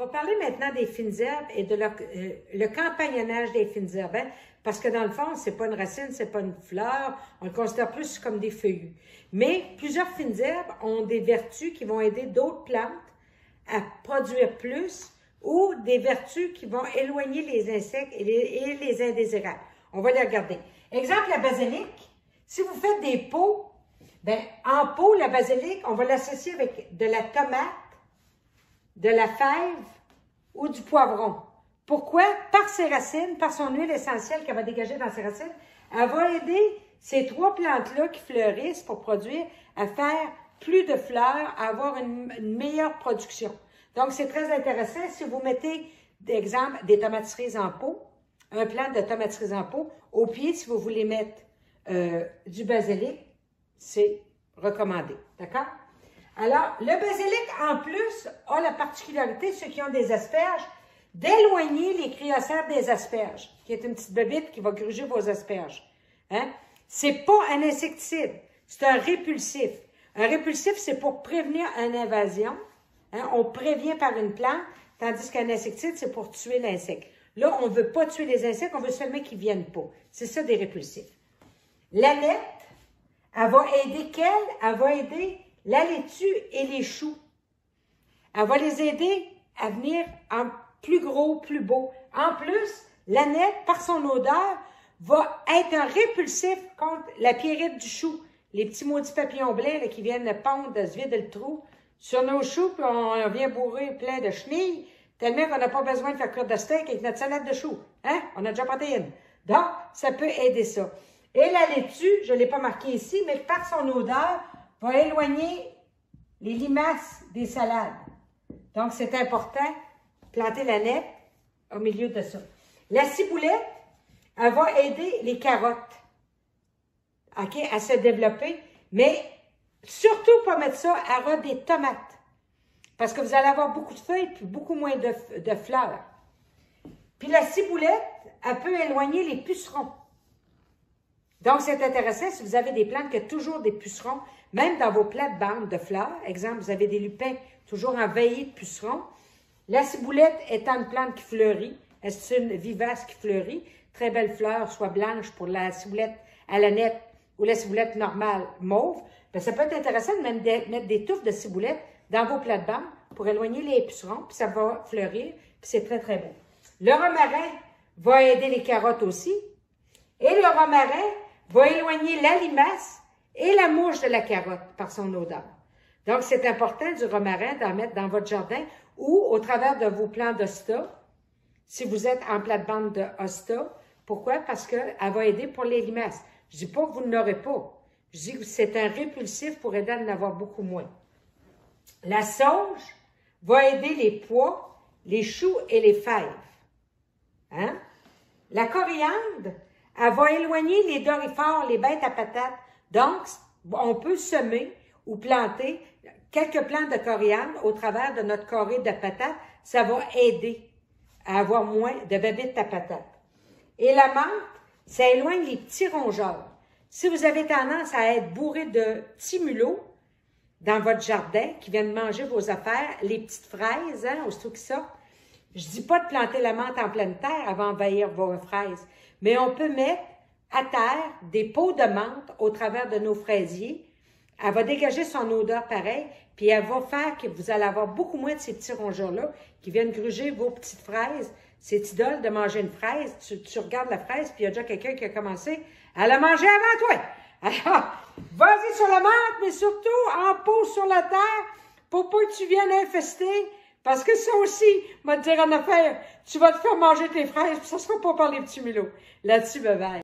va parler maintenant des fines herbes et de le campagnonnage des fines herbes, hein, parce que dans le fond, c'est pas une racine, c'est pas une fleur, on le considère plus comme des feuillus. Mais plusieurs fines herbes ont des vertus qui vont aider d'autres plantes à produire plus ou des vertus qui vont éloigner les insectes et les indésirables. On va les regarder. Exemple, la basilic. Si vous faites des pots, ben, en pot, la basilic, on va l'associer avec de la tomate, de la fève ou du poivron. Pourquoi? Par ses racines, par son huile essentielle qu'elle va dégager dans ses racines, elle va aider ces trois plantes-là qui fleurissent pour produire à faire plus de fleurs, à avoir une meilleure production. Donc, c'est très intéressant. Si vous mettez, d'exemple, des tomates cerises en pot, un plant de tomates cerises en pot, au pied, si vous voulez mettre du basilic, c'est recommandé. D'accord? Alors, le basilic, en plus, a la particularité, ceux qui ont des asperges, d'éloigner les cryocères des asperges, qui est une petite bébite qui va gruger vos asperges. Hein? C'est pas un insecticide, c'est un répulsif. Un répulsif, c'est pour prévenir une invasion. Hein? On prévient par une plante, tandis qu'un insecticide, c'est pour tuer l'insecte. Là, on ne veut pas tuer les insectes, on veut seulement qu'ils ne viennent pas. C'est ça des répulsifs. L'aneth, elle va aider quelle? Elle va aider la laitue et les choux. Elle va les aider à venir en plus gros, plus beau. En plus, l'aneth, par son odeur, va être un répulsif contre la pierrite du chou. Les petits maudits papillons blancs là, qui viennent pondre, de se vider le trou sur nos choux, puis on vient bourrer plein de chenilles, tellement qu'on n'a pas besoin de faire cuire de steak avec notre salade de choux. Hein? On a déjà porté une. Donc, ça peut aider ça. Et la laitue, je ne l'ai pas marqué ici, mais par son odeur, va éloigner les limaces des salades. Donc, c'est important, planter l'aneth au milieu de ça. La ciboulette, elle va aider les carottes, OK, à se développer, mais surtout pas mettre ça à ras des tomates, parce que vous allez avoir beaucoup de feuilles puis beaucoup moins de fleurs. Puis la ciboulette, elle peut éloigner les pucerons. Donc, c'est intéressant, si vous avez des plantes qui ont toujours des pucerons, même dans vos plates-bandes de fleurs, exemple, vous avez des lupins toujours envahis de pucerons, la ciboulette étant une plante qui fleurit, c'est une vivace qui fleurit, très belle fleur, soit blanche pour la ciboulette à l'aneth ou la ciboulette normale mauve, bien, ça peut être intéressant de mettre des touffes de ciboulette dans vos plates-bandes pour éloigner les pucerons, puis ça va fleurir, puis c'est très, très beau. Le romarin va aider les carottes aussi, et le romarin va éloigner la limace et la mouche de la carotte par son odeur. Donc, c'est important du romarin d'en mettre dans votre jardin ou au travers de vos plants d'hosta, si vous êtes en plate-bande de hosta. Pourquoi? Parce qu'elle va aider pour les limaces. Je ne dis pas que vous ne l'aurez pas. Je dis que c'est un répulsif pour aider à en avoir beaucoup moins. La sauge va aider les pois, les choux et les fèves. Hein? La coriandre, elle va éloigner les dorifores, les bêtes à patates. Donc, on peut semer ou planter quelques plants de coriandre au travers de notre carré de patates. Ça va aider à avoir moins de bébites à patates. Et la menthe, ça éloigne les petits rongeurs. Si vous avez tendance à être bourré de petits mulots dans votre jardin qui viennent manger vos affaires, les petites fraises, hein, aussitôt qu'ils sortent, je ne dis pas de planter la menthe en pleine terre avant d'envahir vos fraises, mais on peut mettre à terre des pots de menthe au travers de nos fraisiers. Elle va dégager son odeur pareil, puis elle va faire que vous allez avoir beaucoup moins de ces petits rongeurs-là qui viennent gruger vos petites fraises. C'est idole de manger une fraise. Tu regardes la fraise, puis il y a déjà quelqu'un qui a commencé à la manger avant toi. Alors, vas-y sur la menthe, mais surtout en pot sur la terre pour pas que tu viennes infester. Parce que ça aussi, va te dire en affaire, tu vas te faire manger tes fraises, puis ça sera pas par les petits mulots. Là-dessus, bye bye.